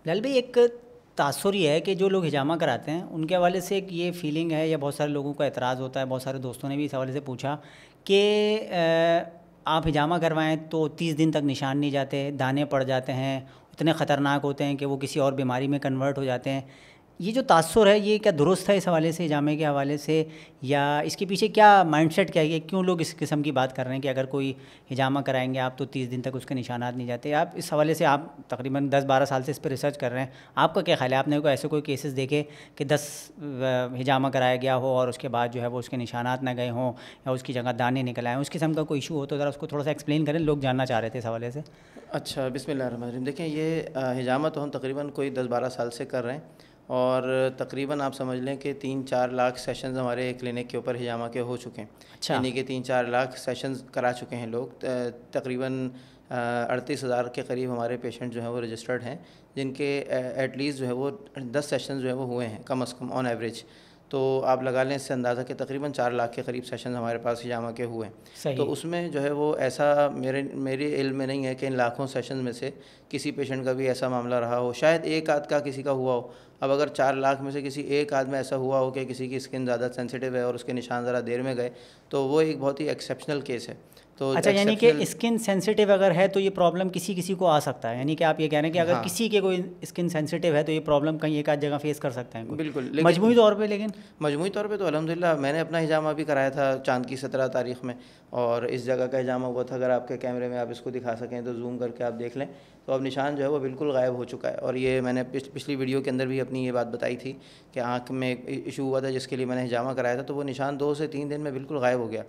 बिलाल भाई, एक तासुर ये है कि जो लोग हिजामा कराते हैं उनके हवाले से एक ये फीलिंग है, या बहुत सारे लोगों का एतराज़ होता है, बहुत सारे दोस्तों ने भी इस हवाले से पूछा कि आप हिजामा करवाएं तो 30 दिन तक निशान नहीं जाते, दाने पड़ जाते हैं, इतने ख़तरनाक होते हैं कि वो किसी और बीमारी में कन्वर्ट हो जाते हैं। ये जो तासुर है ये क्या दुरुस्त है इस हवाले से, हिजामे के हवाले से, या इसके पीछे क्या माइंडसेट क्या है कि क्यों लोग इस किस्म की बात कर रहे हैं कि अगर कोई हिजामा कराएंगे आप तो 30 दिन तक उसके निशानात नहीं जाते? आप इस हवाले से, आप तकरीबन 10-12 साल से इस पर रिसर्च कर रहे हैं, आपका क्या ख्याल है? आपने कोई ऐसे कोई केसेस देखे कि 10 हिजामा कराया गया हो और उसके बाद जो है वो उसके निशानात ना गए हों या उसकी जगह दाने निकल आए, उस किस्म का कोई इशू हो तो ज़रा उसको थोड़ा सा एक्सप्लेन करें, लोग जानना चाह रहे थे इस हवाले से। अच्छा, बिस्मिल्लाहिर्रहमानिर्रहीम। देखें, ये हिजामा तो हम तकरीबन कोई 10-12 साल से कर रहे हैं और तकरीबन आप समझ लें कि 3-4 लाख सेशंस हमारे क्लिनिक के ऊपर हिजामा के हो चुके हैं। अच्छा। यानी कि 3-4 लाख सेशंस करा चुके हैं लोग। तकरीबन 38,000 के करीब हमारे पेशेंट जो हैं वो रजिस्टर्ड हैं, जिनके एटलीस्ट जो है वो 10 सेशन जो है वो हुए हैं कम अज़ कम ऑन एवरेज। तो आप लगा लें इससे अंदाज़ा कि तकरीबन 4 लाख के करीब सेशन हमारे पास हिजामा के हुए हैं। तो उसमें जो है वो ऐसा मेरे इल्म में नहीं है कि इन लाखों सेशन में से किसी पेशेंट का भी ऐसा मामला रहा हो। शायद एक आध का किसी का हुआ हो। अब अगर 4 लाख में से किसी एक आध में ऐसा हुआ हो कि किसी की स्किन ज़्यादा सेंसिटिव है और उसके निशान ज़रा देर में गए, तो वो एक बहुत ही एक्सेप्शनल केस है। तो अच्छा, यानी कि स्किन सेंसिटिव अगर है तो ये प्रॉब्लम किसी किसी को आ सकता है, यानी कि आप ये कह रहे हैं कि अगर किसी के कोई स्किन सेंसिटिव है तो ये प्रॉब्लम कहीं एक आध जगह फेस कर सकते हैं बिल्कुल। मजमूई तौर पे। लेकिन मजमूई तौर पे तो अल्हम्दुलिल्लाह मैंने अपना हिजामा भी कराया था चाँद की 17 तारीख़ में, और इस जगह का हिजामा हुआ था। अगर आपके कैमरे में आप इसको दिखा सकें तो जूम करके आप देख लें, तो अब निशान जो है वो बिल्कुल गायब हो चुका है। और ये मैंने पिछली वीडियो के अंदर भी अपनी ये बात बताई थी कि आँख में इशू हुआ था जिसके लिए मैंने हिजामा कराया था, तो वो निशान 2 से 3 दिन में बिल्कुल गायब हो गया।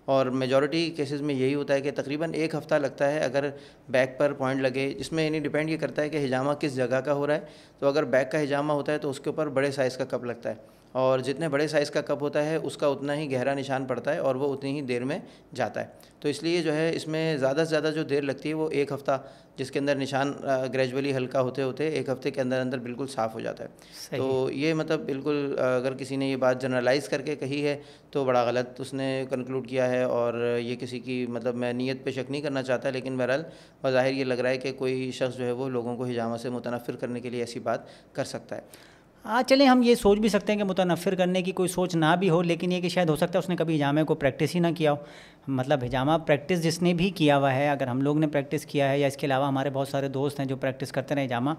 और मेजॉरिटी केसेस में यही होता है कि तकरीबन 1 हफ़्ता लगता है अगर बैक पर पॉइंट लगे। इसमें यानी डिपेंड ये करता है कि हिजामा किस जगह का हो रहा है। तो अगर बैक का हिजामा होता है तो उसके ऊपर बड़े साइज़ का कप लगता है, और जितने बड़े साइज़ का कप होता है उसका उतना ही गहरा निशान पड़ता है और वो उतनी ही देर में जाता है। तो इसलिए जो है इसमें ज़्यादा से ज़्यादा जो देर लगती है वो 1 हफ़्ता, जिसके अंदर निशान ग्रेजुअली हल्का होते होते 1 हफ़्ते के अंदर अंदर बिल्कुल साफ़ हो जाता है। तो ये मतलब बिल्कुल अगर किसी ने ये बात जनरलाइज़ करके कही है तो बड़ा गलत उसने कंक्लूड किया है, और ये किसी की मतलब मैं नीयत पे शक नहीं करना चाहता, लेकिन बहरहाल बज़ाहिर ये लग रहा है कि कोई शख्स जो है वो लोगों को हिजामा से मुतनफ़िर करने के लिए ऐसी बात कर सकता है। हाँ, चलें हम ये सोच भी सकते हैं कि मुतनफ़िर करने की कोई सोच ना भी हो, लेकिन ये कि शायद हो सकता है उसने कभी हिजामे को प्रैक्टिस ही ना किया हो। मतलब हिजामा प्रैक्टिस जिसने भी किया हुआ है, अगर हम लोग ने प्रैक्टिस किया है या इसके अलावा हमारे बहुत सारे दोस्त हैं जो प्रैक्टिस करते रहे हिजामा,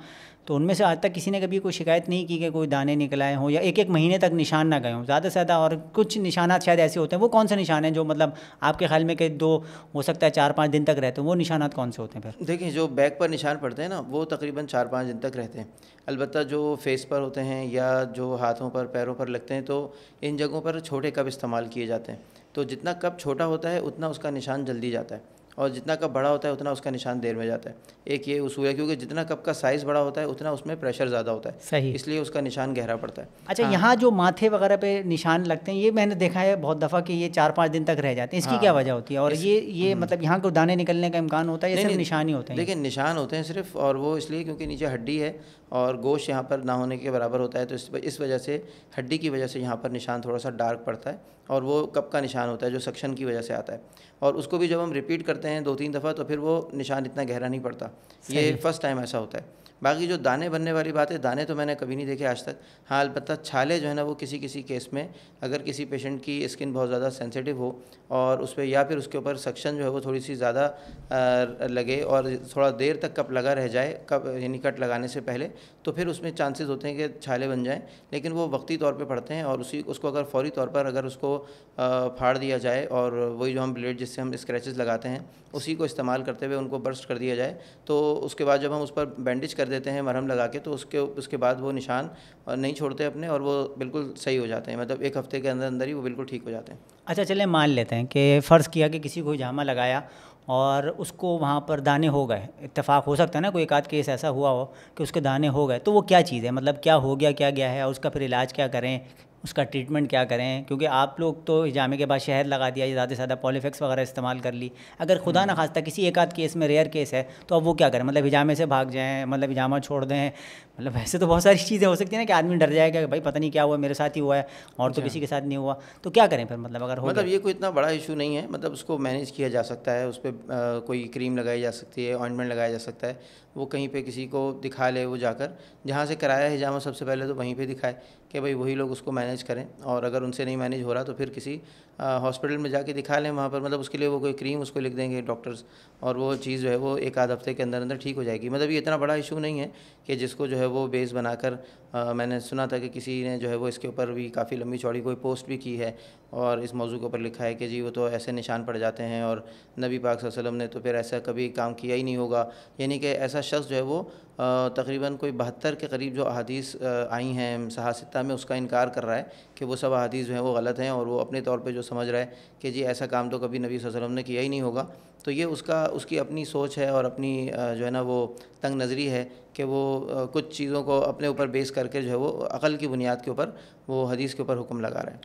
तो उनमें से आज तक किसी ने कभी कोई शिकायत नहीं की कि कोई दाने निकल आए हों या 1-1 महीने तक निशान ना गए हों ज़्यादा से ज़्यादा। और कुछ निशानात शायद ऐसे होते हैं, वो कौन से निशान हैं जो मतलब आपके ख्याल में कि 2 हो सकता है 4-5 दिन तक रहते हैं, वो निशानात कौन से होते हैं फिर? देखिए, जो बैक पर निशान पड़ते हैं ना वो तकरीबन 4-5 दिन तक रहते हैं। अलबत्ता जो फेस पर होते हैं या जो हाथों पर पैरों पर लगते हैं, तो इन जगहों पर छोटे कप इस्तेमाल किए जाते हैं। तो जितना कप छोटा होता है उतना उसका निशान जल्दी जाता है, और जितना कप बड़ा होता है उतना उसका निशान देर में जाता है। एक ये उसूल है, क्योंकि जितना कप का साइज़ बड़ा होता है उतना उसमें प्रेशर ज़्यादा होता है, सही। इसलिए उसका निशान गहरा पड़ता है। अच्छा, यहाँ जो माथे वगैरह पे निशान लगते हैं ये मैंने देखा है बहुत दफ़ा कि ये 4-5 दिन तक रह जाते हैं, इसकी क्या वजह होती है? और ये मतलब यहाँ को दाने निकलने का इम्कान होता है या सिर्फ निशान ही होते हैं? देखिए, निशान होते हैं सिर्फ, और वो इसलिए क्योंकि नीचे हड्डी है और गोश्त यहाँ पर ना होने के बराबर होता है, तो इस वजह से हड्डी की वजह से यहाँ पर निशान थोड़ा सा डार्क पड़ता है, और वो कप का निशान होता है जो सक्शन की वजह से आता है। और उसको भी जब हम रिपीट करते हैं 2-3 दफ़ा तो फिर वो निशान इतना गहरा नहीं पड़ता। ये फ़र्स्ट टाइम ऐसा होता है। बाकी जो दाने बनने वाली बात है, दाने तो मैंने कभी नहीं देखे आज तक। हाँ, अलबत्ता छाले जो है ना वो किसी किसी केस में, अगर किसी पेशेंट की स्किन बहुत ज़्यादा सेंसिटिव हो और उस पर या फिर उसके ऊपर सक्शन जो है वो थोड़ी सी ज़्यादा लगे और थोड़ा देर तक कप लगा रह जाए, कप यानी कट लगाने से पहले, तो फिर उसमें चांसेस होते हैं कि छाले बन जाएँ, लेकिन वो वक्ती तौर पे पड़ते हैं। और उसको अगर फ़ौरी तौर पर अगर उसको फाड़ दिया जाए और वही जो हम ब्लेड जिससे हम स्क्रैचेस लगाते हैं उसी को इस्तेमाल करते हुए उनको बर्स्ट कर दिया जाए, तो उसके बाद जब हम उस पर बैंडेज कर देते हैं मरहम लगा के, तो उसके बाद वो निशान नहीं छोड़ते अपने, और वो बिल्कुल सही हो जाते हैं। मतलब 1 हफ़्ते के अंदर अंदर ही वो बिल्कुल ठीक हो जाते हैं। अच्छा, चलें मान लेते हैं कि फ़र्ज़ किया कि किसी को हिजामा लगाया और उसको वहाँ पर दाने हो गए, इत्तेफाक हो सकता है ना कोई एक आध केस ऐसा हुआ हो कि उसके दाने हो गए, तो वो क्या चीज़ है? मतलब क्या हो गया, क्या गया है, और उसका फिर इलाज क्या करें, उसका ट्रीटमेंट क्या करें? क्योंकि आप लोग तो हिजामे के बाद शहद लगा दिया या ज़्यादा से ज़्यादा पॉलीफेक्स वगैरह इस्तेमाल कर ली। अगर खुदा न खास्ता किसी एक आध केस में, रेयर केस है, तो अब वो क्या करें? मतलब हिजामे से भाग जाएँ, मतलब हिजामा छोड़ दें? मतलब वैसे तो बहुत सारी चीज़ें हो सकती हैं ना कि आदमी डर जाएगा कि भाई पता नहीं क्या हुआ, मेरे साथ ही हुआ है और तो किसी के साथ नहीं हुआ, तो क्या करें फिर? मतलब अगर हो मतलब ये कोई इतना बड़ा इशू नहीं है, मतलब उसको मैनेज किया जा सकता है। उस पर कोई क्रीम लगाई जा सकती है, ऑइंटमेंट लगाया जा सकता है, वो कहीं पे किसी को दिखा ले, वो जाकर जहाँ से कराया हिजामा सबसे पहले तो वहीं पे दिखाए कि भाई वही लोग उसको मैनेज करें, और अगर उनसे नहीं मैनेज हो रहा तो फिर किसी हॉस्पिटल में जाके दिखा लें। वहाँ पर मतलब उसके लिए वो कोई क्रीम उसको लिख देंगे डॉक्टर्स, और वो चीज़ जो है वो एक आध हफ्ते के अंदर अंदर ठीक हो जाएगी। मतलब ये इतना बड़ा इशू नहीं है कि जिसको जो है वो बेस बनाकर मैंने सुना था कि किसी ने जो है वो इसके ऊपर भी काफ़ी लंबी चौड़ी कोई पोस्ट भी की है और इस मौजू के ऊपर लिखा है कि जी वो तो ऐसे निशान पड़ जाते हैं और नबी पाक सल्लल्लाहु अलैहि वसल्लम ने तो फिर ऐसा कभी काम किया ही नहीं होगा। यानी कि ऐसा शख्स जो है वो तकरीबन कोई 72 के करीब जो अहादीस आई हैं सहाह-सित्ता में, उसका इनकार कर रहा है कि वो सब अहादीस जो हैं वो गलत हैं, और वो अपने तौर पे जो समझ रहा है कि जी ऐसा काम तो कभी नबी सल्लल्लाहु अलैहि वसल्लम ने किया ही नहीं होगा। तो ये उसकी अपनी सोच है और अपनी जो है ना वो तंग नज़री है कि वो कुछ चीज़ों को अपने ऊपर बेस करके जो है वो अक़ल की बुनियाद के ऊपर वो हदीस के ऊपर हुक्म लगा रहा है।